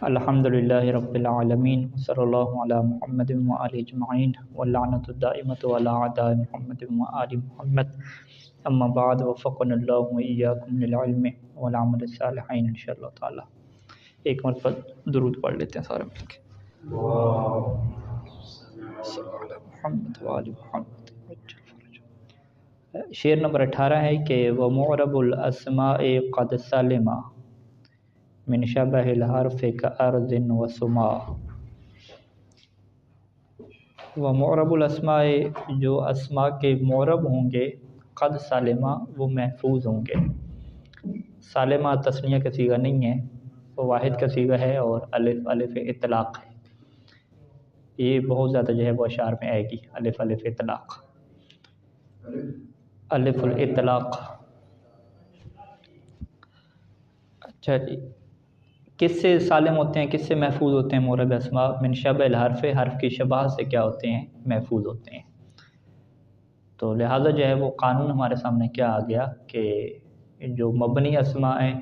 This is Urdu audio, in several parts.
الحمدللہ رب العالمین صلی اللہ علی محمد وآلہ اجمعین واللعنۃ الدائمۃ علی اعداء محمد وآل محمد اما بعد وفقنا اللہ وإیاکم للعلم والعمل الصالحین انشاءاللہ تعالی۔ ایک مرتبہ درود پڑھ لیتے ہیں سارے مل کے۔ صلی اللہ علی محمد وآل محمد۔ شعر نمبر 18 ہے کہ وَمُعْرَبُ الْأَسْمَاءِ قَدْ سَلِمَ من شبہ الحرف کأرض وسما۔ ومعرب الاسماء، جو اسماء کے معرب ہوں گے، قد سالمہ، وہ محفوظ ہوں گے۔ سالمہ تثنیہ کا صیغہ نہیں ہے، وہ واحد کا صیغہ ہے اور الف الف اطلاق ہے۔ یہ بہت زیادہ جو ہے وہ اشعار میں آئے گی، الف الف اطلاق، الف الاطلاق۔ اچھا جی، کس سے سالم ہوتے ہیں، کس سے محفوظ ہوتے ہیں معرب اسماء؟ من شبہ الحرف، حرف کی شباہ سے کیا ہوتے ہیں؟ محفوظ ہوتے ہیں۔ تو لہٰذا جو ہے وہ قانون ہمارے سامنے کیا آ گیا کہ جو مبنی اسماء ہیں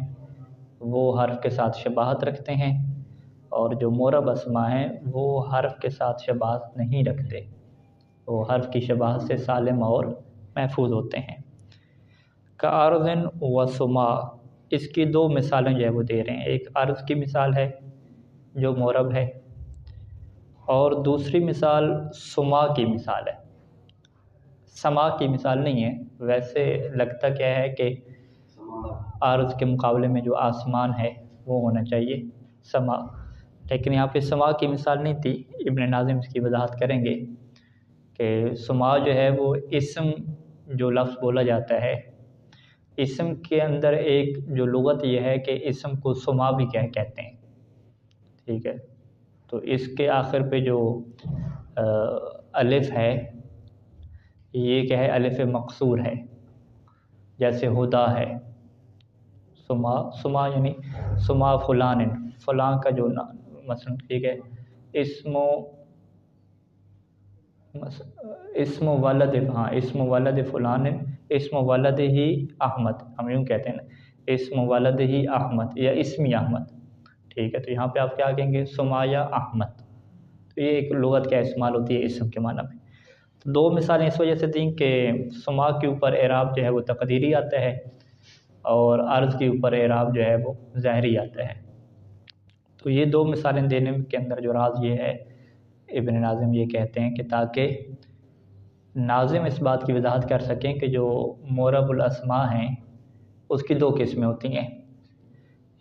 وہ حرف کے ساتھ شباہت رکھتے ہیں، اور جو معرب اسماء ہیں وہ حرف کے ساتھ شباہت نہیں رکھتے، وہ حرف کی شباہت سے سالم اور محفوظ ہوتے ہیں۔ کأرض وسما، اس کی دو مثالیں جو ہے وہ دے رہے ہیں۔ ایک ارض کی مثال ہے جو معرب ہے، اور دوسری مثال سما کی مثال ہے۔ سما کی مثال نہیں ہے، ویسے لگتا کیا ہے کہ ارض کے مقابلے میں جو آسمان ہے وہ ہونا چاہیے سما، لیکن یہاں پہ سما کی مثال نہیں تھی۔ ابن ناظم اس کی وضاحت کریں گے کہ سما جو ہے وہ اسم جو لفظ بولا جاتا ہے، اسم کے اندر ایک جو لغت یہ ہے کہ اسم کو سما بھی کہتے ہیں، ٹھیک ہے۔ تو اس کے آخر پہ جو الف ہے یہ کیا ہے؟ الف مقصور ہے، جیسے ہدا ہے۔ سما، سما یعنی سما فلان، فلاں کا جو مثلا، ٹھیک ہے، اسم ولد، ہاں، اسم ولد فلان، اسم ولد ہی احمد، ہم یوں کہتے ہیں نا، اسم ولد ہی احمد یا اسمی احمد، ٹھیک ہے۔ تو یہاں پہ آپ کیا کہیں گے؟ سما یا احمد۔ تو یہ ایک لغت کیا استعمال ہوتی ہے اسم کے معنی میں۔ تو دو مثالیں اس وجہ سے دیں کہ سما کے اوپر اعراب جو ہے وہ تقدیری آتا ہے، اور ارض کے اوپر اعراب جو ہے وہ ظاہری آتا ہے۔ تو یہ دو مثالیں دینے کے اندر جو راز یہ ہے، ابن ناظم یہ کہتے ہیں کہ تاکہ ناظم اس بات کی وضاحت کر سکیں کہ جو معرب الاسماء ہیں اس کی دو قسمیں ہوتی ہیں،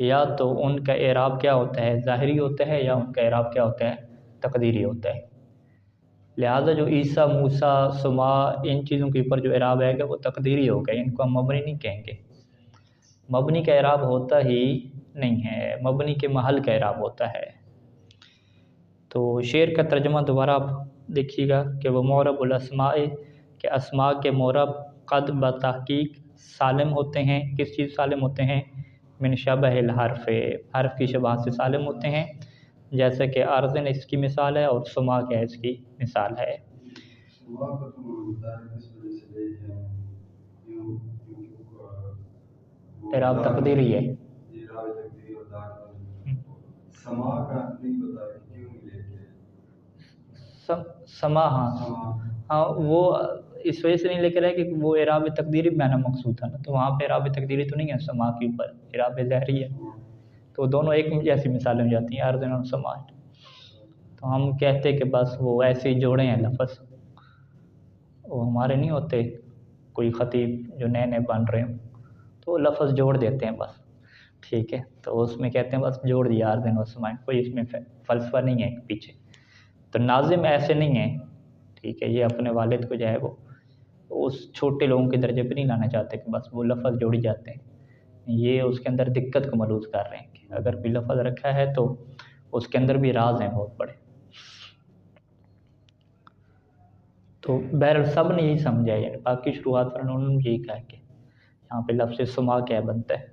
یا تو ان کا اعراب کیا ہوتا ہے؟ ظاہری ہوتا ہے، یا ان کا اعراب کیا ہوتا ہے؟ تقدیری ہوتا ہے۔ لہٰذا جو عیسیٰ، موسیٰ، سما، ان چیزوں کے اوپر جو اعراب آئے گا وہ تقدیری ہوگا، ان کو ہم مبنی نہیں کہیں گے۔ مبنی کا اعراب ہوتا ہی نہیں ہے، مبنی کے محل کا اعراب ہوتا ہے۔ تو شعر کا ترجمہ دوبارہ آپ دیکھیے گا کہ وہ معرب الاسماء، کہ اسماء کے معرب قد بتحقیق سالم ہوتے ہیں۔ کس چیز سالم ہوتے ہیں؟ من شبہ الحرف، حرف کی شباہت سے سالم ہوتے ہیں، جیسے کہ ارضن اس کی مثال ہے، اور سما کیا اس کی مثال ہے۔ اعراب تقدیری ہے۔ سما، ہاں وہ اس وجہ سے نہیں لے کے رہے کہ وہ اعراب تقدیری معنی مقصود تھا نا، تو وہاں پہ اعراب تقدیری تو نہیں ہے، سما کے اوپر اعراب ظاہری ہے، تو دونوں ایک جیسی مثالیں ہو جاتی ہیں، ارض اور سما۔ تو ہم کہتے کہ بس وہ ایسے ہی جوڑے ہیں لفظ، وہ ہمارے نہیں ہوتے، کوئی خطیب جو نئے نئے بن رہے ہوں تو وہ لفظ جوڑ دیتے ہیں بس، ٹھیک ہے، تو اس میں کہتے ہیں بس جوڑ دیا ارض اور سما، کوئی اس میں فلسفہ نہیں ہے پیچھے۔ تو ناظم ایسے نہیں ہیں، ٹھیک ہے، یہ اپنے والد کو جو ہے وہ اس چھوٹے لوگوں کے درجے پہ نہیں لانا چاہتے کہ بس وہ لفظ جوڑی جاتے ہیں، یہ اس کے اندر دقت کو ملحوظ کر رہے ہیں کہ اگر کوئی لفظ رکھا ہے تو اس کے اندر بھی راز ہیں بہت بڑے۔ تو بہرحال سب نے یہی سمجھا ہے، یعنی باقی شروحات پر انہوں نے یہی کہا کہ یہاں پہ لفظ سما کیا بنتا ہے۔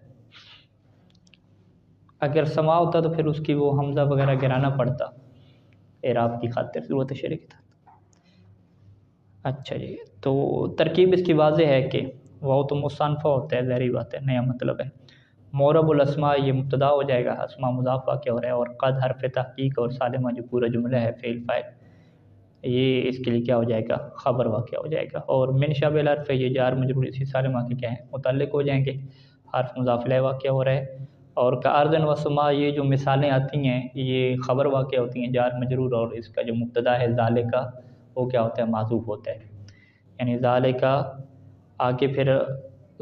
اگر سما ہوتا تو پھر اس کی وہ حمزہ وغیرہ گرانا پڑتا اعراب کی خاطر، ضرورت شعر کی تھا۔ اچھا جی، تو ترکیب اس کی واضح ہے کہ وہ تو مصنفہ ہوتا ہے، ظاہری بات ہے، نیا مطلب ہے۔ مورب الاسماء یہ مبتدا ہو جائے گا، اسماء مضاف واقع ہو رہا ہے، اور قد حرف تحقیق اور سالمہ جو پورا جملہ ہے فعل فاعل یہ اس کے لیے کیا ہو جائے گا، خبر واقع ہو جائے گا۔ اور من شابہ الحرف یہ جار مجرور اسی سالمہ کے کیا ہیں متعلق ہو جائیں گے، حرف مضاف الیہ واقع ہو رہا ہے۔ اور کارض و سما یہ جو مثالیں آتی ہیں یہ خبر واقع ہوتی ہیں جار مجرور، اور اس کا جو مبتدا ہے ذالکا وہ کیا ہوتا ہے محذوف ہوتا ہے، یعنی ذالکا آگے پھر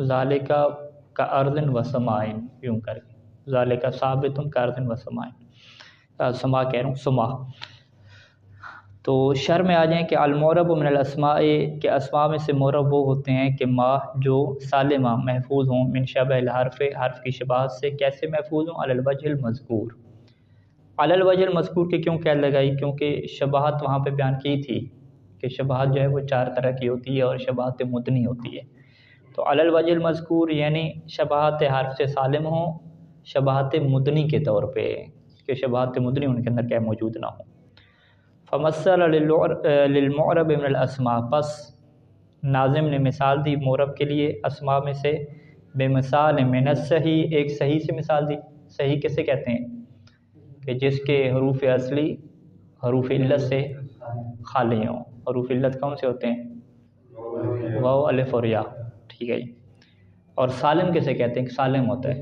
ذالکا کا ارضن و سمائن یوں کر کے ذالکا ثابت کا ارضن و سمائن، سما کہہ رہا ہوں سما۔ تو شر میں آ جائیں کہ المعرب من الاسماء کے اسماء میں سے معرب وہ ہوتے ہیں کہ ما جو سالمہ محفوظ ہوں من شبہ الحرف حرف کی شباہت سے، کیسے محفوظ ہوں، علی الوجہ المذکور، علی الوجہ المذکور کے کیوں قید لگائی، کیونکہ شباہت وہاں پہ بیان کی تھی کہ شباہت جو ہے وہ 4 طرح کی ہوتی ہے اور شباہت مدنی ہوتی ہے۔ تو علی الوجہ المذکور یعنی شباہت حرف سے سالم ہوں، شباہت مدنی کے طور پہ کہ شباہت مدنی ان کے اندر کیا موجود نہ ہوں۔ فمثل للمعرب من الاسماء، پس ناظم نے مثال دی معرب کے لیے اسماء میں سے، بے مثال من الصحیح، ایک صحیح سے مثال دی۔ صحیح کسے کہتے ہیں کہ جس کے حروف اصلی حروف علت سے خالی ہوں۔ حروف علت کون سے ہوتے ہیں، واو الف اور یا، ٹھیک ہے جی۔ اور سالم کسے کہتے ہیں کہ سالم ہوتا ہے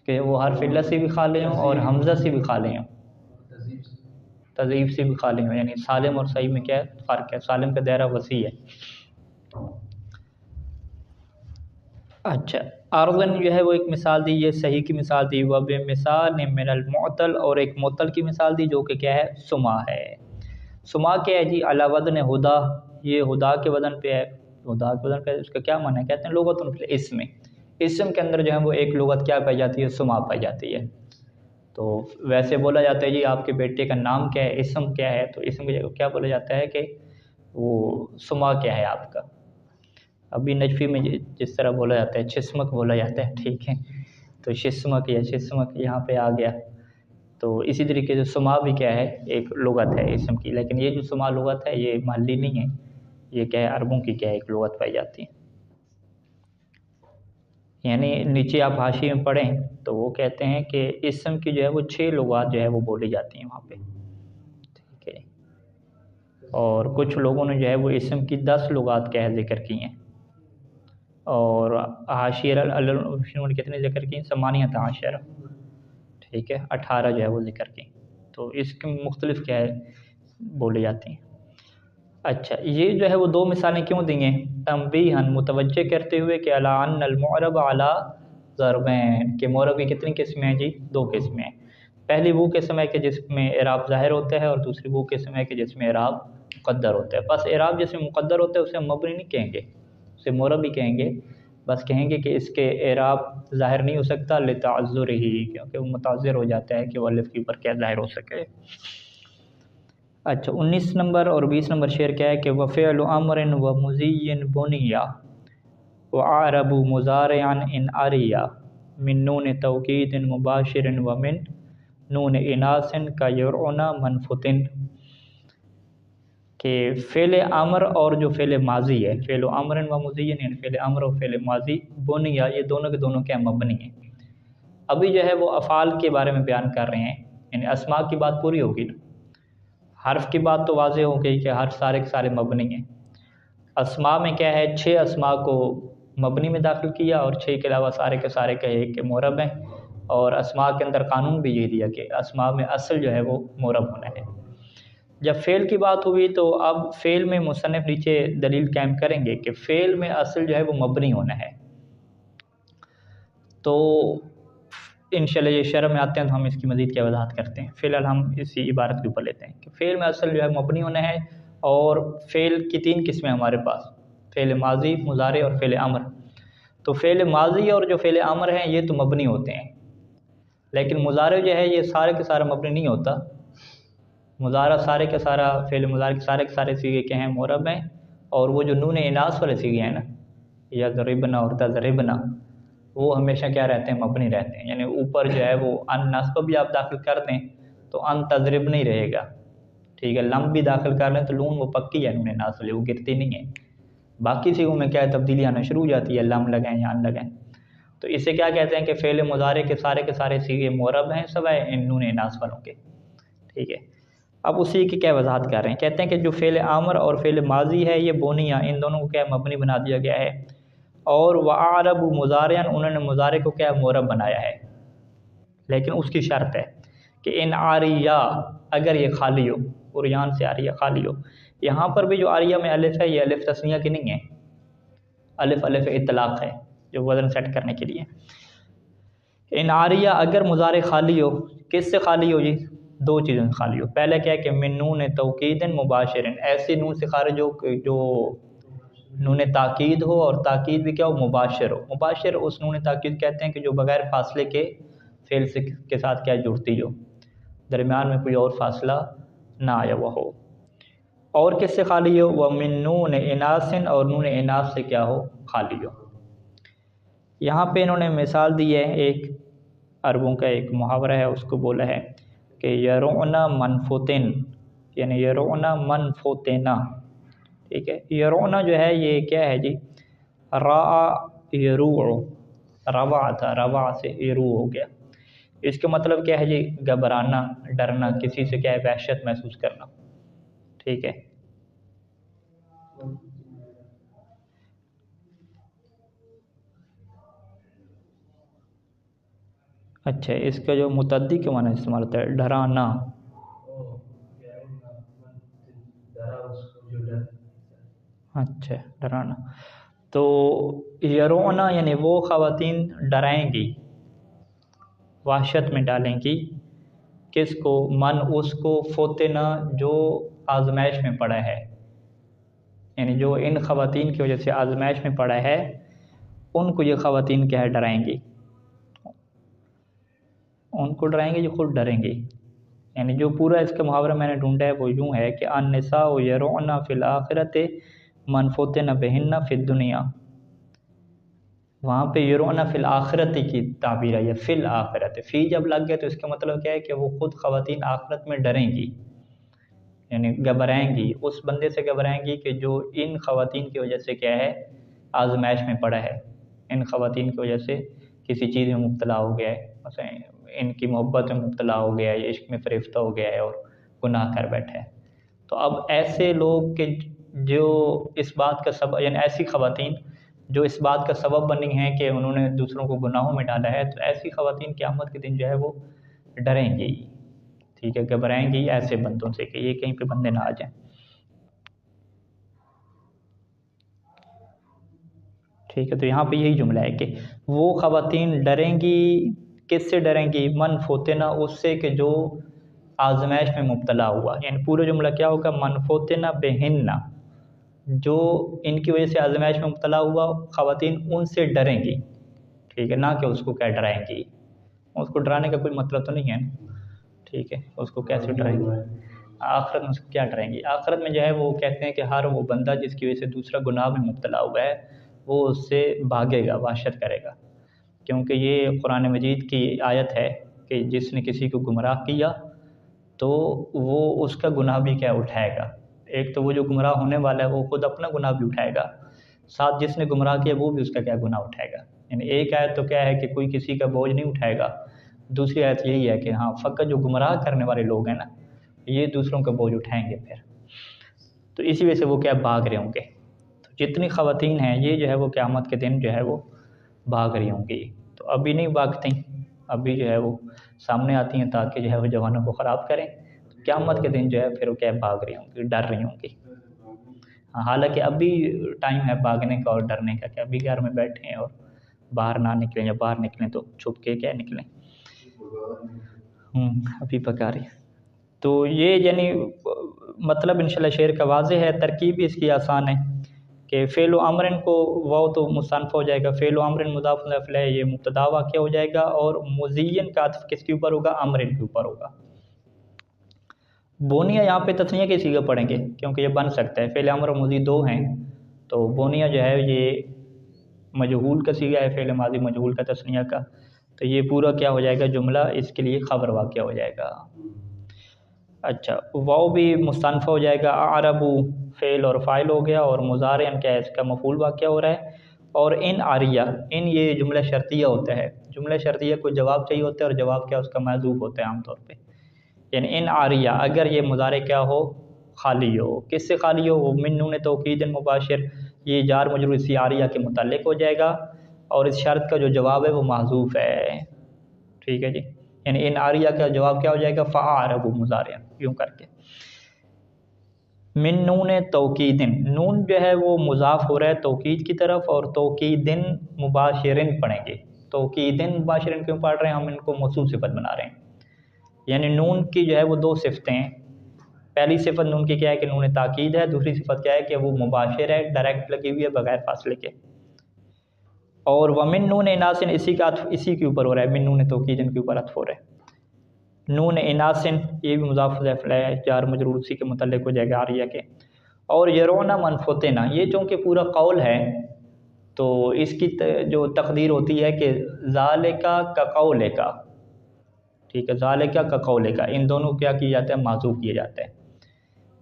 کہ وہ حرف علت سے بھی خالی ہوں اور حمزہ سے بھی خالی ہوں، تضعیف سے بھی خالی ہوں، یعنی سالم اور صحیح میں کیا فرق ہے، سالم کا دائرہ وسیع ہے۔ اچھا ارضن جو ہے وہ ایک مثال دی، یہ صحیح کی مثال دی، وہ بے مثال من المعطل، اور ایک معطل کی مثال دی جو کہ کیا ہے سما ہے۔ سما کیا ہے جی، علی وزن ہدا، یہ ہدا کے وزن پہ ہے، ہدا کے وزن پہ اس کا کیا معنی ہے، کہتے ہیں لغت الاسم، اسم کے اندر جو ہے وہ ایک لغت کیا پائی جاتی ہے، سما پائی جاتی ہے۔ تو ویسے بولا جاتا ہے جی آپ کے بیٹے کا نام کیا ہے، اسم کیا ہے، تو اسم کی جگہ کیا بولا جاتا ہے کہ وہ سما کیا ہے آپ کا۔ ابھی نجفی میں جس طرح بولا جاتا ہے چھسمک بولا جاتا ہے، ٹھیک ہے، تو شسمک یا چھسمک یہاں پہ آ گیا۔ تو اسی طریقے سے سما بھی کیا ہے ایک لغت ہے اسم کی، لیکن یہ جو سما لغت ہے یہ محلی نہیں ہے، یہ کیا ہے عربوں کی کیا ہے ایک لغت پائی جاتی ہے۔ یعنی نیچے آپ حاشیے میں پڑھیں تو وہ کہتے ہیں کہ اسم کی جو ہے وہ 6 لغات جو ہے وہ بولی جاتی ہیں وہاں پہ، ٹھیک ہے۔ اور کچھ لوگوں نے جو ہے وہ اسم کی 10 لغات کا ذکر کی ہیں، اور حاشیہ نے کتنے ذکر کی ہیں، 18، ٹھیک ہے، 18 جو ہے وہ ذکر کی، تو اس کی مختلف کیا ہے بولی جاتی ہیں۔ اچھا یہ جو ہے وہ 2 مثالیں کیوں دی ہیں، تنبیہاً متوجہ کرتے ہوئے کہ علی ان المعرب علی ضربین، کہ معرب کی کتنی قسمیں ہیں جی، 2 قسمیں ہیں۔ پہلی وہ قسم ہے کہ جس میں اعراب ظاہر ہوتا ہے، اور دوسری وہ قسم ہے کہ جس میں اعراب مقدر ہوتا ہے۔ بس اعراب جس میں مقدر ہوتا ہے اسے ہم مبنی نہیں کہیں گے، اسے معرب ہی کہیں گے، بس کہیں گے کہ اس کے اعراب ظاہر نہیں ہو سکتا لتعذر ہی، کیونکہ وہ متعذر ہو جاتا ہے کہ وہ الف کے اوپر کیا ظاہر ہو سکے۔ اچھا 19 نمبر اور 20 نمبر شعر کیا ہے کہ وفعل امر و مضی بنیا وعرب مضارعا ان اریا من نون توکید مباشر ومن نون اناث کا یرعنا منفتن، کہ فعل امر اور جو فعل ماضی ہے، فعل امر و مضی یعنی فعل امر اور فعل ماضی بنیا، یہ دونوں کے دونوں کیا مبنی ہیں۔ ابھی جو ہے وہ افعال کے بارے میں بیان کر رہے ہیں، یعنی اسماء کی بات پوری ہوگی نا، حرف کی بات تو واضح ہو گئی کہ حرف سارے کے سارے مبنی ہیں۔ اسماء میں کیا ہے 6 اسماء کو مبنی میں داخل کیا، اور 6 کے علاوہ سارے کے سارے کہے کہ معرب ہیں، اور اسماء کے اندر قانون بھی یہ دیا کہ اسماء میں اصل جو ہے وہ معرب ہونا ہے۔ جب فعل کی بات ہوئی تو اب فعل میں مصنف نیچے دلیل قائم کریں گے کہ فعل میں اصل جو ہے وہ مبنی ہونا ہے۔ تو انشاءاللہ یہ شرح میں آتے ہیں تو ہم اس کی مزید کیا وضاحت کرتے ہیں، فی الحال ہم اسی عبارت کے اوپر لیتے ہیں کہ فعل میں اصل جو ہے مبنی ہونا ہے، اور فعل کی 3 قسمیں ہمارے پاس، فعل ماضی، مضارع اور فعل امر۔ تو فعل ماضی اور جو فعل امر ہیں یہ تو مبنی ہوتے ہیں، لیکن مضارع جو ہے یہ سارے کے سارا مبنی نہیں ہوتا۔ مضارع سارے کا سارا، فعل مضارع کے سارے صیغے کے ہیں معرب ہیں، اور وہ جو نون اناث والے صیغے ہیں نا، یا ضربنا اور تضربنا، وہ ہمیشہ کیا رہتے ہیں مبنی رہتے ہیں، یعنی اوپر جو ہے وہ ان نصب بھی آپ داخل کر دیں تو ان تضرب نہیں رہے گا، ٹھیک ہے، لم بھی داخل کر لیں تو لون وہ پکی ہے نون اناث والی، وہ گرتی نہیں ہے۔ باقی صیغوں میں کیا ہے تبدیلی آنا شروع ہو جاتی ہے، لم لگائیں یا ان لگائیں۔ تو اسے کیا کہتے ہیں کہ فعل مضارع کے سارے صیغے معرب ہیں سوائے ان نون اناث والوں کے. ٹھیک ہے. اب اسی کی کیا وضاحت کر رہے ہیں. کہتے ہیں کہ جو فعل امر اور فعل ماضی ہے یہ بونیہ ان دونوں کو کیا مبنی بنا دیا گیا ہے، اور وَأَعْرَبُ مضارعًا انہوں نے مضارع کو کیا معرب بنایا ہے، لیکن اس کی شرط ہے کہ ان عاریہ اگر یہ خالی ہو، عریان سے عاریہ خالی ہو. یہاں پر بھی جو عاریہ میں الف ہے یہ الف تثنیہ کی نہیں ہے، الف اطلاق ہے جو وزن سیٹ کرنے کے لیے. ان عاریہ اگر مضارع خالی ہو، کس سے خالی ہو جی؟ دو چیزوں سے خالی ہو. پہلے کیا ہے کہ من نون توکید مباشر، ایسی نون سے خارج ہو جو نون تاکید ہو، اور تاکید بھی کیا ہو؟ مباشر ہو. مباشر اس نون تاکید کہتے ہیں کہ جو بغیر فاصلے کے فعل کے ساتھ کیا جڑتی ہو، درمیان میں کوئی اور فاصلہ نہ آیا ہوا ہو. اور کس سے خالی ہو؟ وہ من نون اناث، اور نون اناث سے کیا ہو؟ خالی ہو. یہاں پہ انہوں نے مثال دی ہے، ایک عربوں کا ایک محاورہ ہے، اس کو بولا ہے کہ یرونا منفوتن، یعنی یرونا منفوتنا. ٹھیک ہے. یرونا جو ہے یہ کیا ہے جی؟ را یروع، روا تھا، روا سے یروع ہو گیا. اس کا مطلب کیا ہے جی؟ گھبرانا، ڈرنا، کسی سے کیا ہے؟ وحشت محسوس کرنا. ٹھیک ہے. اچھا، اس کا جو متعدی کے معنی استعمال ہوتا ہے ڈرانا. اچھا، ڈرانا. تو یرونا یعنی وہ خواتین ڈرائیں گی، وحشت میں ڈالیں گی. کس کو؟ من اس کو، فوتنا جو آزمائش میں پڑا ہے، یعنی جو ان خواتین کی وجہ سے آزمائش میں پڑا ہے ان کو یہ خواتین کیا ہے؟ ڈرائیں گی. ان کو ڈرائیں گے جو خود ڈریں گی. یعنی جو پورا اس کا محاورہ میں نے ڈھونڈا ہے وہ یوں ہے کہ النساء یرعن فی الآخرۃ من فتن بہن فی الدنیا. وہاں پہ یرعن فی الآخرۃ کی تعبیر ہے، یہ فی الآخرۃ، فی جب لگ گیا تو اس کا مطلب کیا ہے کہ وہ خود خواتین آخرت میں ڈریں گی، یعنی گھبرائیں گی، اس بندے سے گھبرائیں گی کہ جو ان خواتین کی وجہ سے کیا ہے؟ آزمائش میں پڑا ہے. ان خواتین کی وجہ سے کسی چیز میں مبتلا ہو گیا ہے، مثلا ان کی محبت میں مبتلا ہو گیا ہے، عشق میں فریفتہ ہو گیا ہے اور گناہ کر بیٹھا ہے. تو اب ایسے لوگ کہ جو اس بات کا سبب، یعنی ایسی خواتین جو اس بات کا سبب بنی ہیں کہ انہوں نے دوسروں کو گناہوں میں ڈالا ہے، تو ایسی خواتین قیامت کے دن جو ہے وہ ڈریں گی. ٹھیک ہے، گھبرائیں گی ایسے بندوں سے کہ یہ کہیں پہ بندے نہ آ جائیں. ٹھیک ہے. تو یہاں پہ یہی جملہ ہے کہ وہ خواتین ڈریں گی. کس سے ڈریں گی؟ من فوتنا، اس سے کہ جو آزمائش میں مبتلا ہوا. یعنی پورا جملہ کیا ہوگا؟ من فوتنا بہن، جو ان کی وجہ سے آزمائش میں مبتلا ہوا خواتین ان سے ڈریں گی. ٹھیک ہے، نہ کہ اس کو کیا ڈرائیں گی. اس کو ڈرانے کا کوئی مطلب تو نہیں ہے. ٹھیک ہے، اس کو کیسے ڈرائیں گی؟ آخرت میں اس کو کیا ڈرائیں گی؟ آخرت میں جو ہے وہ کہتے ہیں کہ ہر وہ بندہ جس کی وجہ سے دوسرا گناہ میں مبتلا ہوا ہے وہ اس سے بھاگے گا، وحشت کرے گا. کیونکہ یہ قرآن مجید کی آیت ہے کہ جس نے کسی کو گمراہ کیا تو وہ اس کا گناہ بھی کیا اٹھائے گا. ایک تو وہ جو گمراہ ہونے والا ہے وہ خود اپنا گناہ بھی اٹھائے گا، ساتھ جس نے گمراہ کیا وہ بھی اس کا کیا گناہ اٹھائے گا. یعنی ایک آیت تو کیا ہے کہ کوئی کسی کا بوجھ نہیں اٹھائے گا، دوسری آیت یہی ہے کہ ہاں فقط جو گمراہ کرنے والے لوگ ہیں نا یہ دوسروں کا بوجھ اٹھائیں گے پھر. تو اسی وجہ سے وہ کیا بھاگ رہے ہوں گے. تو جتنی خواتین ہیں یہ جو ہے وہ قیامت کے دن جو ہے وہ بھاگ رہی ہوں گی. تو ابھی نہیں بھاگتی، ابھی جو ہے وہ سامنے آتی ہیں تاکہ جو ہے وہ جوانوں کو خراب کریں. قیامت کے دن جو ہے پھر وہ کیا بھاگ رہی ہوں گی، ڈر رہی ہوں گی. حالانکہ ابھی ٹائم ہے بھاگنے کا اور ڈرنے کا، کہ ابھی گھر میں بیٹھیں اور باہر نہ نکلیں، یا باہر نکلیں تو چھپ کے کیا نکلیں. ابھی پکا رہی. تو یہ یعنی مطلب انشاءاللہ شعر کا واضح ہے. ترکیب بھی اس کی آسان ہے کہ فعل و امرن کو واو تو مصنف ہو جائے گا، فعل و امرن مضاف الیہ یہ مبتدا واقع ہو جائے گا، اور مزین کا عطف کس کے اوپر ہوگا؟ امرن کے اوپر ہوگا. بونیہ یہاں پہ تثنیہ کے صیغہ پڑھیں گے کیونکہ یہ بن سکتا ہے. فعل امر و مضی دو ہیں، تو بونیہ جو ہے یہ مجہول کا صیغہ ہے، فعل ماضی مجہول کا تثنیہ کا. تو یہ پورا کیا ہو جائے گا جملہ، اس کے لیے خبر واقع ہو جائے گا. اچھا، واو بھی مستنفع ہو جائے گا. اعربو فعل اور فاعل ہو گیا، اور مضارع کیا ہے اس کا مفعول واقع ہو رہا ہے. اور ان عاریہ، ان یہ جملہ شرطیہ ہوتا ہے، جملہ شرطیہ کو جواب چاہیے ہوتا ہے، اور جواب کیا اس کا محذوف ہوتا ہے عام طور پہ. یعنی ان عاریہ اگر یہ مضارع کیا ہو، خالی ہو. کس سے خالی ہو؟ وہ من نون توکید مباشر، یہ جار مجرور اسی عاریہ کے متعلق ہو جائے گا، اور اس شرط کا جو جواب ہے وہ محذوف ہے. ٹھیک ہے جی. یعنی ان عاریہ کا جواب کیا ہو جائے گا؟ فاعرب مضارع، یوں کر کے. من نون توکید، نون جو ہے وہ مضاف ہو رہا ہے توکید کی طرف، اور توکیدن مباشرن پڑھیں گے. توکیدن مباشرن کیوں پڑھ رہے ہیں؟ ہم ان کو موصوف صفت بنا رہے ہیں. یعنی نون کی جو ہے وہ دو صفتیں ہیں. پہلی صفت نون کی کیا ہے کہ نون تاکید ہے، دوسری صفت کیا ہے کہ وہ مباشر ہے، ڈائریکٹ لگی ہوئی ہے بغیر فاصلے کے. اور ومن نون اناسن، اسی کا عطف اسی کے اوپر ہو رہا ہے، من نون توکیدن کے اوپر عطف ہو رہا ہے. نون اناسن یہ بھی مضاف مضاف ہے، جار مجرور اسی کے متعلق ہو جائے گا عاریہ کے. اور یرونا منفوتنا، یہ چونکہ پورا قول ہے تو اس کی جو تقدیر ہوتی ہے کہ ذالکا کا قولکا. ٹھیک ہے، ذالکا کا قولکا، ان دونوں کیا کیا جاتا ہے؟ معذوف کیا جاتا ہے.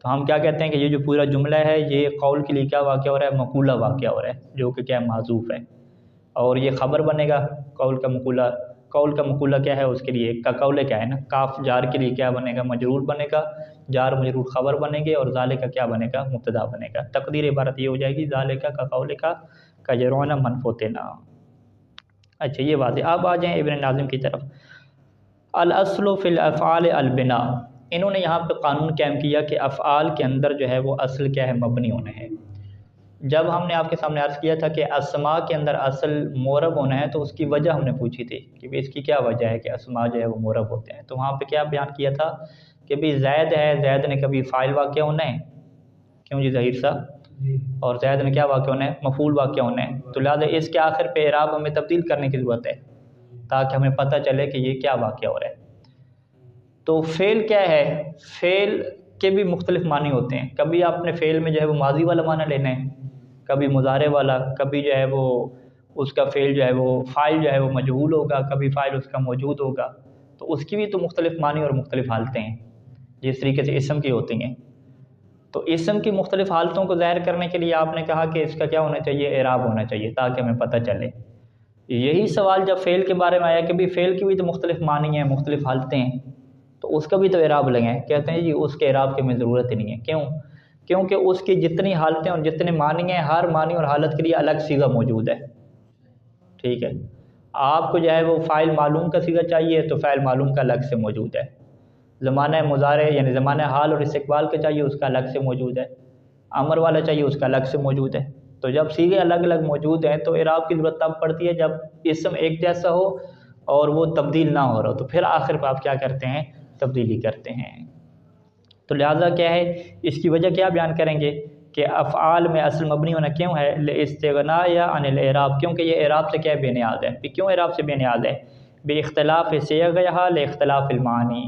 تو ہم کیا کہتے ہیں کہ یہ جو پورا جملہ ہے یہ قول کے لیے کیا واقع ہو رہا ہے؟ مقولہ واقع ہو رہا ہے، جو کہ کیا معذوف ہے. اور یہ خبر بنے گا قول کا مقولہ. قول کا مقولہ کیا ہے؟ اس کے لیے کا قول کیا ہے نا، کاف جار کے لیے کیا بنے گا؟ مجرور بنے گا، جار مجرور خبر بنے گے، اور ذالکا کیا بنے گا؟ مبتدا بنے گا. تقدیر عبارت یہ ہو جائے گی ذالکا کا قولکا کا یرونا منفوتنا. اچھا یہ واضح. اب آ جائیں ابن ناظم کی طرف. الاصل فی الافعال البنا، انہوں نے یہاں پہ قانون قائم کیا کہ افعال کے اندر جو ہے وہ اصل کیا ہے؟ مبنی ہونا ہے. جب ہم نے آپ کے سامنے عرض کیا تھا کہ اسماء کے اندر اصل مورب ہونا ہے، تو اس کی وجہ ہم نے پوچھی تھی کہ اس کی کیا وجہ ہے کہ اسماء جو ہے وہ مورب ہوتے ہیں. تو وہاں پہ کیا بیان کیا تھا کہ بھی زید ہے، زید نے کبھی فاعل واقع ہونا ہے، کیوں جی ظہیر صاحب؟ اور زید نے کیا واقع ہونا ہے؟ مفعول واقع ہونا ہے. تو لہٰذا اس کے آخر پہ اعراب ہمیں تبدیل کرنے کی ضرورت ہے تاکہ ہمیں پتہ چلے کہ یہ کیا واقع ہو رہا ہے. تو فعل کیا ہے؟ فعل کے بھی مختلف معنی ہوتے ہیں. کبھی آپ نے فعل میں جو ہے وہ ماضی والا معنی لینا ہے، کبھی مضارع والا، کبھی جو ہے وہ اس کا فعل جو ہے وہ فاعل جو ہے وہ مجہول ہوگا، کبھی فاعل اس کا موجود ہوگا. تو اس کی بھی تو مختلف معنی اور مختلف حالتیں ہیں، جس طریقے سے اسم کی ہوتی ہیں. تو اسم کی مختلف حالتوں کو ظاہر کرنے کے لیے آپ نے کہا کہ اس کا کیا ہونا چاہیے؟ اعراب ہونا چاہیے تاکہ ہمیں پتہ چلے. یہی سوال جب فعل کے بارے میں آیا کہ بھی فعل کی بھی تو مختلف معنی ہیں، مختلف حالتیں ہیں، تو اس کا بھی تو اعراب لگائیں. کہتے ہیں جی اس کے اعراب کی ہمیں ضرورت ہی نہیں ہے. کیوں؟ کیونکہ اس کی جتنی حالتیں اور جتنے معنی ہیں، ہر معنی اور حالت کے لیے الگ صیغہ موجود ہے. ٹھیک ہے، آپ کو جو ہے وہ فاعل معلوم کا صیغہ چاہیے تو فاعل معلوم کا الگ سے موجود ہے. زمانہ مضارع یعنی زمانہ حال اور استقبال کا چاہیے، اس کا الگ سے موجود ہے. امر والا چاہیے، اس کا الگ سے موجود ہے. تو جب صیغے الگ الگ موجود ہیں تو اعراب کی ضرورت تب پڑتی ہے جب اسم ایک جیسا ہو اور وہ تبدیل نہ ہو رہا ہو، تو پھر آخر پہ آپ کیا کرتے ہیں؟ تبدیلی کرتے ہیں. تو لہٰذا کیا ہے؟ اس کی وجہ کیا بیان کریں گے کہ افعال میں اصل مبنی ہونا کیوں ہے؟ لاستغناء یا عن الاعراب، کیونکہ یہ اعراب سے کیا بے نیاز ہے. کیوں اعراب سے بے نیاز ہے؟ بے اختلاف صیغھا لاختلاف المعانی،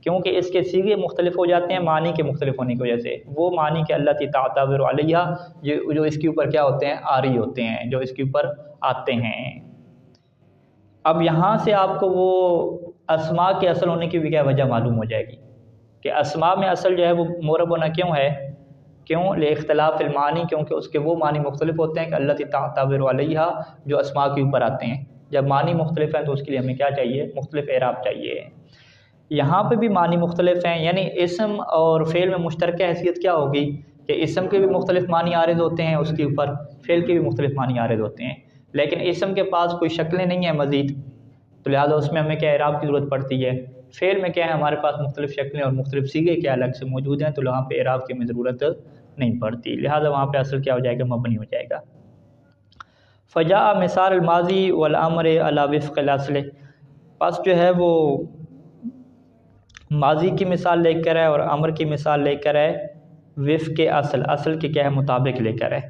کیونکہ اس کے صیغے مختلف ہو جاتے ہیں معنی کے مختلف ہونے کی وجہ سے. وہ معنی کے اللہ تعتبر علیہ جو اس کے اوپر کیا ہوتے ہیں؟ عاری ہوتے ہیں، جو اس کے اوپر آتے ہیں. اب یہاں سے آپ کو وہ اسماء کے اصل ہونے کی بھی کیا وجہ معلوم ہو جائے گی کہ اسماء میں اصل جو ہے وہ مورب ہونا کیوں ہے؟ کیوں؟ لاختلاف المعانی، کیونکہ اس کے وہ معنی مختلف ہوتے ہیں کہ اللہ تعتبر علیہ جو اسماء کے اوپر آتے ہیں. جب معنی مختلف ہیں تو اس کے لیے ہمیں کیا چاہیے؟ مختلف اعراب چاہیے. یہاں پہ بھی معنی مختلف ہیں، یعنی اسم اور فعل میں مشترکہ حیثیت کیا ہوگی کہ اسم کے بھی مختلف معنی عارض ہوتے ہیں اس کے اوپر، فعل کے بھی مختلف معنی عارض ہوتے ہیں. لیکن اسم کے پاس کوئی شکلیں نہیں ہیں مزید، تو لہٰذا اس میں ہمیں کیا اعراب کی ضرورت پڑتی ہے. فعل میں کیا ہے؟ ہمارے پاس مختلف شکلیں اور مختلف صیغے کیا الگ سے موجود ہیں، تو وہاں پہ اعراب کی ہمیں ضرورت نہیں پڑتی. لہٰذا وہاں پہ اصل کیا ہو جائے گا؟ مبنی ہو جائے گا. فجاء مثال الماضی والامر علی وفق الاصل، پس جو ہے وہ ماضی کی مثال لے کر ہے اور امر کی مثال لے کر ہے وفق اصل، اصل کے کیا ہے؟ مطابق لے کر ہے.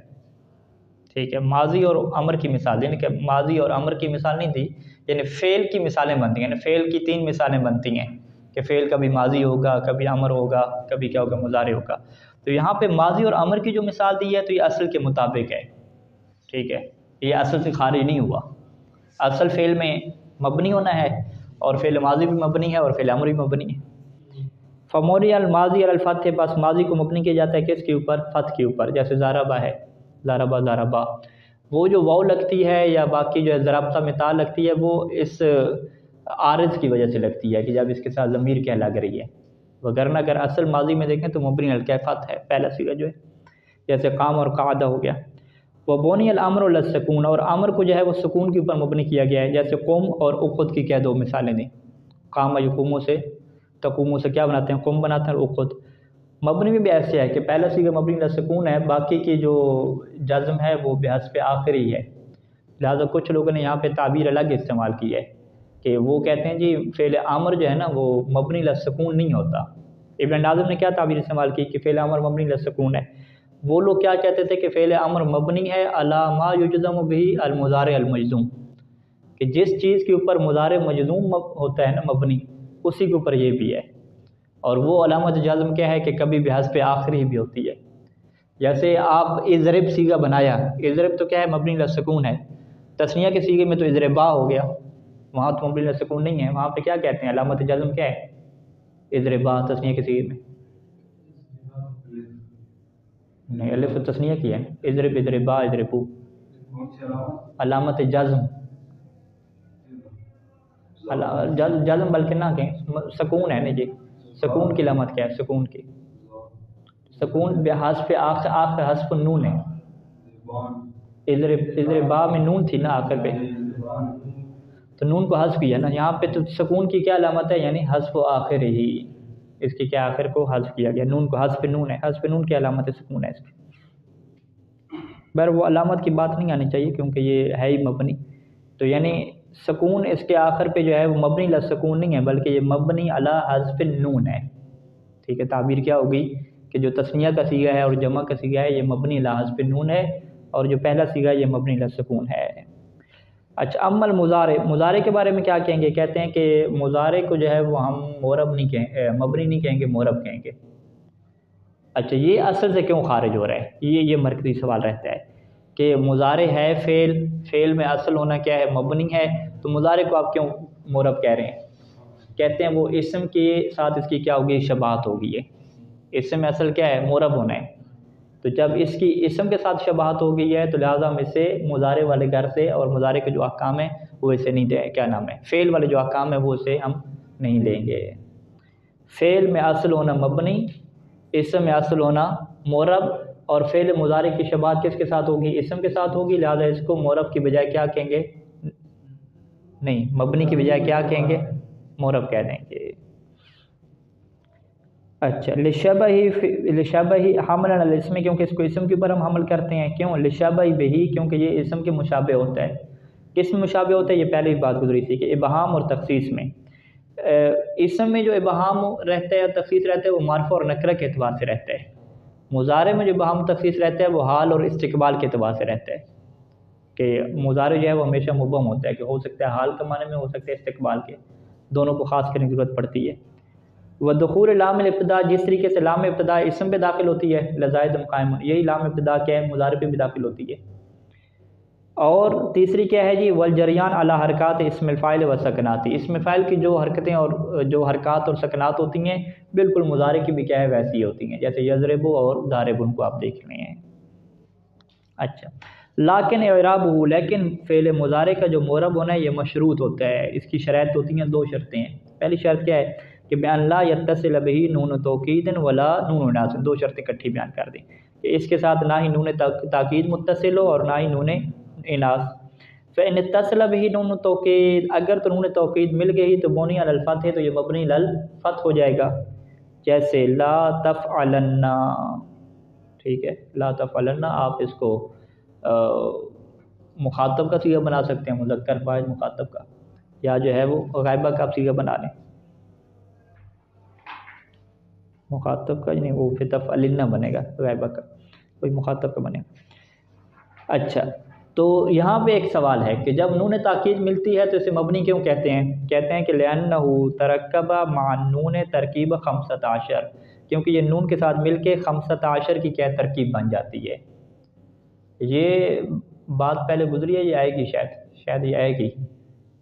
ٹھیک ہے، ماضی اور امر کی مثال، یعنی کہ ماضی اور امر کی مثال نہیں دی، یعنی فعل کی مثالیں بنتی ہیں. یعنی فعل کی 3 مثالیں بنتی ہیں کہ فعل کبھی ماضی ہوگا، کبھی امر ہوگا، کبھی کیا ہوگا؟ مضارع ہوگا. تو یہاں پہ ماضی اور امر کی جو مثال دی ہے تو یہ اصل کے مطابق ہے. ٹھیک ہے، یہ اصل سے خارج نہیں ہوا. اصل فعل میں مبنی ہونا ہے اور فعل ماضی بھی مبنی ہے اور فعل امر بھی مبنی ہے. فموری الماضی الفتح، بس ماضی کو مبنی کیا جاتا ہے کس کے اوپر؟ فتح کے اوپر. جیسے ضربہ ہے، ضربہ ضربہ. وہ جو واو لگتی ہے یا باقی جو ہے ضرابطہ میں تا لگتی ہے وہ اس عارض کی وجہ سے لگتی ہے کہ جب اس کے ساتھ ضمیر کیا لگ رہی ہے، وگرنہ اگر اصل ماضی میں دیکھیں تو مبنی علی الکیفیت ہے پہلا صیغہ جو ہے، جیسے قام اور قعدہ ہو گیا۔ وہ بونی الامر علی السکون، اور امر کو جو ہے وہ سکون کے اوپر مبنی کیا گیا ہے، جیسے قم اور اقد کی کیا دو مثالیں دیں۔ قام یقوموں سے تقوموں سے کیا بناتے ہیں، قم بناتے ہیں، اور اقد مبنی میں بھی ایسے ہے کہ پہلا صیغہ مبنی علی السکون ہے، باقی کی جو جزم ہے وہ بحسب آخری ہے، لہٰذا کچھ لوگوں نے یہاں پہ تعبیر الگ استعمال کی ہے کہ وہ کہتے ہیں جی فعل امر جو ہے نا وہ مبنی علی السکون نہیں ہوتا۔ ابن ناظم نے کیا تعبیر استعمال کی کہ فعل امر مبنی علی السکون ہے، وہ لوگ کیا کہتے تھے کہ فعل امر مبنی ہے علی ما یجزم به المضارع المجزوم، کہ جس چیز کے اوپر مضارع مجزوم ہوتا ہے نا مبنی، اسی کے اوپر یہ بھی ہے، اور وہ علامت جزم کیا ہے کہ کبھی بحسب آخری بھی ہوتی ہے۔ جیسے آپ اضرب صیغہ بنایا، اضرب تو کیا ہے مبنی علی السکون ہے، تثنیہ کے صیغے میں تو اضربا ہو گیا، وہاں تو مبنی علی السکون نہیں ہے، وہاں پہ کیا کہتے ہیں علامت جزم کیا ہے، اضربا تثنیہ کے صیغے میں نہیں، الف تو تثنیہ کی ہے، اضرب اضربا اضربو، علامت جزم جزم بلکہ نہ کہیں، سکون ہے نا جی، سکون کی علامت کیا ہے، سکون کی سکون بحسب آخر حذف النون ہے، اضربا میں نون تھی نا آخر پہ، تو نون کو حذف کیا نا، یہاں پہ تو سکون کی کیا علامت ہے، یعنی حذف آخر ہی، اس کی کیا آخر کو حذف کیا گیا، نون کو حذف نون ہے، حذف نون کی علامت سکون ہے اس کی۔ بہر وہ علامت کی بات نہیں آنی چاہیے کیونکہ یہ ہے ہی مبنی، تو یعنی سکون اس کے آخر پہ جو ہے وہ مبنی علی السکون نہیں ہے بلکہ یہ مبنی علی حذف النون ہے، ٹھیک ہے۔ تعبیر کیا ہوگی کہ جو تثنیہ کا صیغہ ہے اور جمع کا صیغہ ہے یہ مبنی علی حذف النون ہے، اور جو پہلا صیغہ ہے یہ مبنی علی السکون ہے۔ اچھا، اما المضارع، مضارع کے بارے میں کیا کہیں گے، کہتے ہیں کہ مضارع کو جو ہے وہ ہم مورب نہیں کہیں، مبنی نہیں کہیں گے، مورب کہیں گے۔ اچھا، یہ اصل سے کیوں خارج ہو رہا ہے، یہ مرکزی سوال رہتا ہے کہ مضارع ہے فعل میں اصل ہونا کیا ہے، مبنی ہے، تو مضارع کو آپ کیوں مورب کہہ رہے ہیں؟ کہتے ہیں وہ اسم کے ساتھ اس کی کیا ہوگی، شباہت ہوگی، ہے اسم میں اصل کیا ہے، مورب ہونا ہے، تو جب اس کی اسم کے ساتھ شباہت ہو گئی ہے تو لہٰذا ہم اسے مضارع والے گھر سے، اور مضارع کے جو احکام ہیں وہ اسے نہیں دیں، کیا نام ہے، فعل والے جو احکام ہیں وہ اسے ہم نہیں دیں گے۔ فعل میں اصل ہونا مبنی، اسم میں اصل ہونا مورب، اور فعل مضارع کی شباہت کس کے ساتھ ہوگی، اسم کے ساتھ ہوگی، لہٰذا اس کو مورب کی بجائے کیا کہیں گے، نہیں مبنی کی بجائے کیا کہیں گے، مورب کہہ دیں گے۔ اچھا، لشبہ حمل علی الاسم، کیونکہ اس کو اسم کے اوپر ہم حمل کرتے ہیں، کیوں، لشبہ بہی، کیونکہ یہ اسم کے مشابہ ہوتا ہے۔ کس میں مشابہ ہوتا ہے، یہ پہلے بھی بات گزری تھی کہ ابہام اور تخصیص میں، اسم میں جو ابہام رہتا ہے اور تخصیص رہتا ہے وہ معرفہ اور نکرہ کے اعتبار سے رہتا ہے، مضارع میں جو ابہام و تخصیص رہتا ہے وہ حال اور استقبال کے اعتبار سے رہتا ہے، کہ مضارع جو ہے وہ ہمیشہ مبہم ہوتا ہے، کہ ہو سکتا ہے حال کے معنی میں، ہو سکتا ہے استقبال کے، دونوں کو خاص کرنے کی ضرورت پڑتی ہے۔ ودخول لام الابتداء، جس طریقے سے لام ابتداء اسم پہ داخل ہوتی ہے، لزائد قائم، یہی لام ابتداء کیا ہے، مضارع پہ بھی داخل ہوتی ہے۔ اور تیسری کیا ہے جی، والجریان علی حرکات اسم الفاعل و سکناتی، اسم فاعل کی جو حرکتیں اور جو حرکات اور سکنات ہوتی ہیں بالکل مضارع کی بھی کیا ہے ویسی ہی ہوتی ہیں، جیسے یضرب اور ضارب، ان کو آپ دیکھ رہے ہیں۔ اچھا، لیکن اعرابہ، لیکن فعل مضارع کا جو مورب ہونا ہے یہ مشروط ہوتا ہے، اس کی شرائط ہوتی ہیں، دو شرطیں ہیں۔ پہلی شرط کیا ہے کہ بأن لا یتصل بہ نون توکید ولا نون اناث، دو شرطیں اکٹھی بیان کر دیں کہ اس کے ساتھ نہ ہی نون تاکید متصل ہو اور نہ ہی نون اناث۔ فإن اتصل بہ نون توکید، اگر تو نون توکید مل گئی تو بنی علی الفتح، تو یہ مبنی علی الفتح ہو جائے گا، جیسے لا تفعلن، ٹھیک ہے، لا تفعلن، آپ اس کو مخاطب کا صیغہ بنا سکتے ہیں، مذکر فاعل مخاطب کا، یا جو ہے وہ غائبہ کا آپ صیغہ بنا لیں، مخاطب کا نہیں، وہ پھر تفعلن بنے گا، غائبہ کا کوئی مخاطب کا بنے گا۔ اچھا، تو یہاں پہ ایک سوال ہے کہ جب نون تاکید ملتی ہے تو اسے مبنی کیوں کہتے ہیں، کہتے ہیں کہ لأنہ ترکب مع النون ترکیب 15، کیونکہ یہ نون کے ساتھ مل کے 15 کی کیا ترکیب بن جاتی ہے۔ یہ بات پہلے گزری ہے، یہ آئے گی شاید یہ آئے گی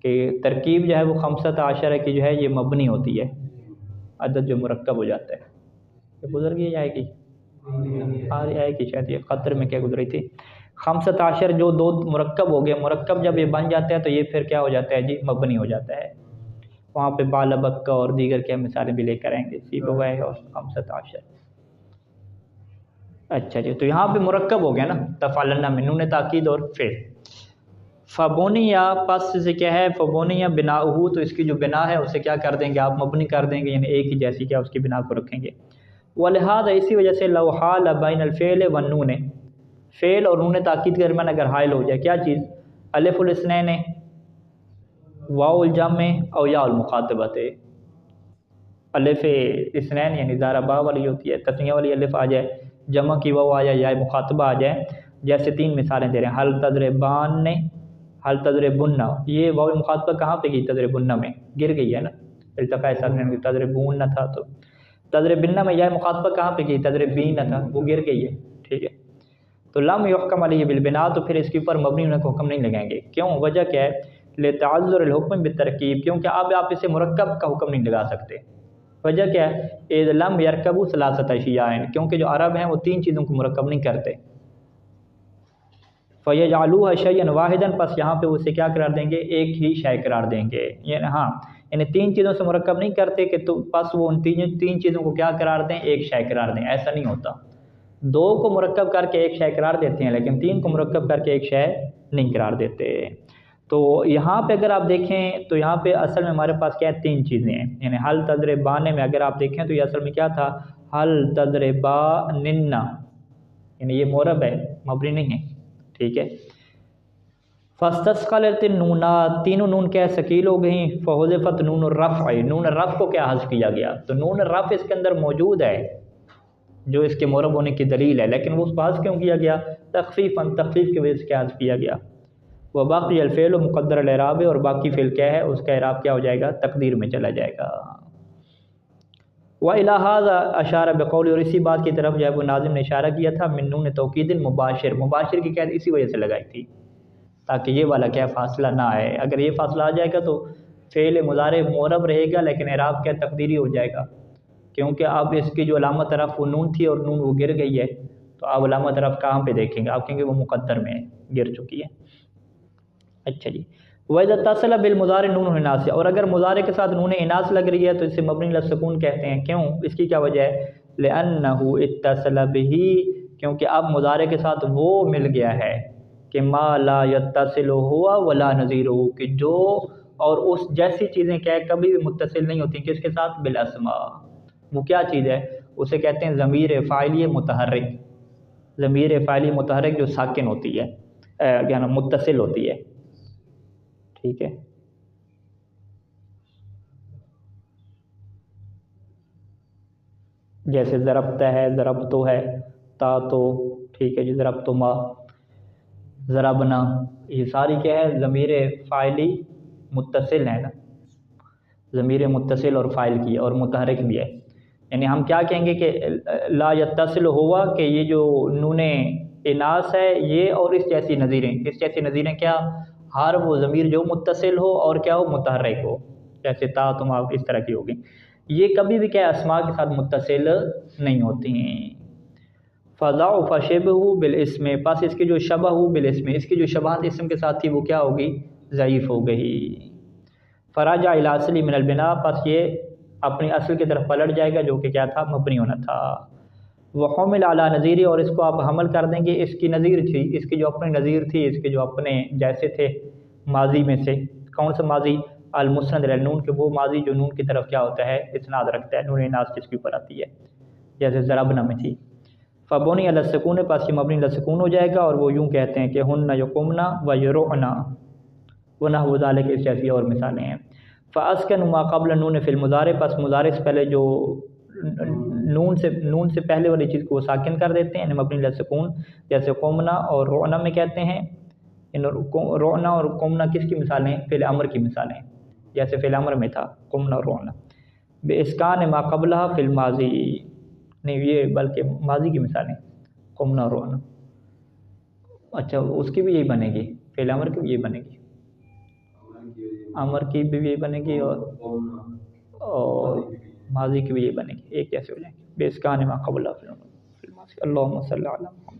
کہ ترکیب جو ہے وہ 15 کی جو ہے یہ مبنی ہوتی ہے، عدد جو مرکب ہو جاتا ہے، یہ گزر گئی، آئے گی، آئے گی شاید، یہ قطر میں کیا گزری تھی، 15 جو دو مرکب ہو گئے، مرکب جب یہ بن جاتا ہے تو یہ پھر کیا ہو جاتا ہے جی، مبنی ہو جاتا ہے. وہاں پہ بال بکا اور دیگر کیا مثالیں بھی لے کر آئیں گے، سیبویہ اور 15. اچھا جی، تو یہاں پہ مرکب ہو گیا نا، تفعلنا من نون تاکید اور فعل. فبنیا پس سے کیا ہے، فبنیا بناؤہ، تو اس کی جو بنا ہے اسے کیا کر دیں گے آپ، مبنی کر دیں گے، یعنی ایک ہی جیسی کیا اس کی بنا کو رکھیں گے. ولہذا اسی وجہ سے لو حال بین الفعل والنون، فعل اور نون تاکید کے درمیان اگر حائل ہو جائے کیا چیز، الف الاثنین، واو الجمع او یا المخاطبت. الف اثنین یعنی ضربا والی ہوتی ہے، تثنیہ والی الف آ جائے، جمع کی واو آ جائے، یا مخاطبہ آ جائے. جیسے 3 مثالیں دے رہے ہیں، حل تضربان، حل تضربن، یہ واو مخاطبہ کہاں پہ گئی، تضربن میں گر گئی ہے نا، التقاء ساکنین، تضربون نہ تھا تو تضربن میں یا مخاطبہ کہاں پہ گئی، تضربین نہ تھا، وہ گر گئی ہے. ٹھیک ہے، تو لم یحکم علیہ بالبناء، تو پھر اس کے اوپر مبنی ہونے کو حکم نہیں لگائیں گے. کیوں، وجہ کیا ہے، لتعذر الحکم بالترکیب، کیونکہ اب آپ اسے مرکب کا حکم نہیں لگا سکتے. وجہ کیا ہے، اذ لم یرکبوا ثلاثۃ اشیاء، کیونکہ جو عرب ہیں وہ 3 چیزوں کو مرکب نہیں کرتے. فیجعلوها شیئا واحدا، پس یہاں پہ اسے کیا قرار دیں گے، ایک ہی شے قرار دیں گے. یعنی ہاں، یعنی 3 چیزوں سے مرکب نہیں کرتے کہ تو پس وہ ان 3 چیزوں کو کیا قرار دیں، ایک شے قرار دیں، ایسا نہیں ہوتا. 2 کو مرکب کر کے ایک شے قرار دیتے ہیں، لیکن 3 کو مرکب کر کے ایک شے نہیں قرار دیتے. تو یہاں پہ اگر آپ دیکھیں تو یہاں پہ اصل میں ہمارے پاس کیا ہے، 3 چیزیں ہیں. یعنی حل تضربان میں اگر آپ دیکھیں تو یہ اصل میں کیا تھا، حل تضربانن، یعنی یہ معرب ہے، مبنی نہیں ہے. ٹھیک ہے، فاستثقلت النونات، تینوں نون کیا ثقیل ہو گئیں. فحذفت نون الرفع، نون الرفع کو کیا حذف کیا گیا، تو نون الرفع اس کے اندر موجود ہے جو اس کے معرب ہونے کی دلیل ہے، لیکن وہ اس کو حذف کیوں کیا گیا، تخفیفاً، تخفیف کی وجہ سے کیا حذف کیا گیا. وباقی الفعل مقدر الاعراب، اور باقی فعل کیا ہے، اس کا اعراب کیا ہو جائے گا، تقدیر میں چلا جائے گا. وَإِلَى هَذَا اشارہ بقول، اور اسی بات کی طرف جو ہے وہ ناظم نے اشارہ کیا تھا، من نون توکید مباشر، مباشر کی قید اسی وجہ سے لگائی تھی تاکہ یہ والا کیا فاصلہ نہ آئے. اگر یہ فاصلہ آ جائے گا تو فعل مضارع معرب رہے گا لیکن اعراب کیا تقدیری ہو جائے گا، کیونکہ اب اس کی جو علامت رفع وہ نون تھی اور نون وہ گر گئی ہے، تو آپ علامت رفع کہاں پہ دیکھیں گے، آپ کہیں گے وہ مقدر میں گر چکی ہے. اچھا جی، وَإِذَا اتصل بالمضارع نون اناث، اور اگر مضارع کے ساتھ نون اناث لگ رہی ہے تو اسے مبنی علی السکون کہتے ہیں. کیوں، اس کی کیا وجہ ہے، لأنه اتصل به، کیونکہ اب مضارع کے ساتھ وہ مل گیا ہے کہ ما لا يتصل ہوا ولا نظیرہ، کہ جو اور اس جیسی چیزیں کیا ہے کبھی بھی متصل نہیں ہوتی کس کے ساتھ، بالاسماء. وہ کیا چیز ہے، اسے کہتے ہیں ضمیر فاعلی متحرک، ضمیر فاعلی متحرک جو ساکن ہوتی ہے، یعنی متصل ہوتی ہے. ٹھیک ہے، جیسے ضربتا ہے، ضربتو ہے، تا تو، ٹھیک ہے جی، ضربتما، ضربنا، یہ ساری کیا ہے ضمیر فاعلی متصل ہے نا، ضمیر متصل اور فاعل کی اور متحرک بھی ہے. یعنی ہم کیا کہیں گے کہ لا یتصل ہوا، کہ یہ جو نون اناث ہے یہ اور اس جیسی نظیریں، اس جیسی نظیریں کیا، ہر وہ ضمیر جو متصل ہو اور کیا ہو، متحرک ہو، جیسے تا تم آپ اس طرح کی ہوگی، یہ کبھی بھی کیا اسماء کے ساتھ متصل نہیں ہوتی ہیں. فضعف شبہ بالاسم، پس اس کی جو شبہ ہو بالاسم، اس کی جو شباہت اسم کے ساتھ تھی وہ کیا ہوگی، ضعیف ہو گئی. فراجع الی اصلی من البناء، پس یہ اپنی اصل کی طرف پلٹ جائے گا جو کہ کیا تھا، مبنی ہونا تھا. وحمل علی نظیری، اور اس کو آپ حمل کر دیں گے اس کی نظیر تھی، اس کی جو اپنی نظیر تھی، اس کے جو اپنے جیسے تھے ماضی میں سے. کون سا ماضی، المسند علی النون، کہ وہ ماضی جو نون کی طرف کیا ہوتا ہے، اسناد رکھتا ہے، نون اناث جس کے اوپر آتی ہے، جیسے ضربنا میں تھی. فبنی علی السکون، پاس یہ مبنی علی السکون ہو جائے گا، اور وہ یوں کہتے ہیں کہ ہن یقمنا و یرعنا ونحو ذلک، اس جیسی اور مثالیں ہیں. فاسکن ما قبل نون فی المضارع، پس مضارع سے پہلے جو نون سے پہلے والی چیز کو وہ ساکن کر دیتے ہیں، یعنی مبنی علی السکون، جیسے قمنا اور رعنا میں کہتے ہیں. رعنا اور قمنا کس کی مثالیں، فعل امر کی مثالیں، جیسے فعل امر میں تھا قمنا اور رعنا. باسکان ما قبلها فی الماضی، نہیں یہ بلکہ ماضی کی مثالیں، قمنا اور رعنا. اچھا، اس کی بھی یہی بنے گی، فعل امر کی بھی یہی بنے گی، امر کی بھی یہی بنے گی اور ماضی کی بھی یہی بنے گی، ایک جیسے ہو جائیں گے. باسکان ما قبلها فی الماضی. اللہم صلی علی محمد.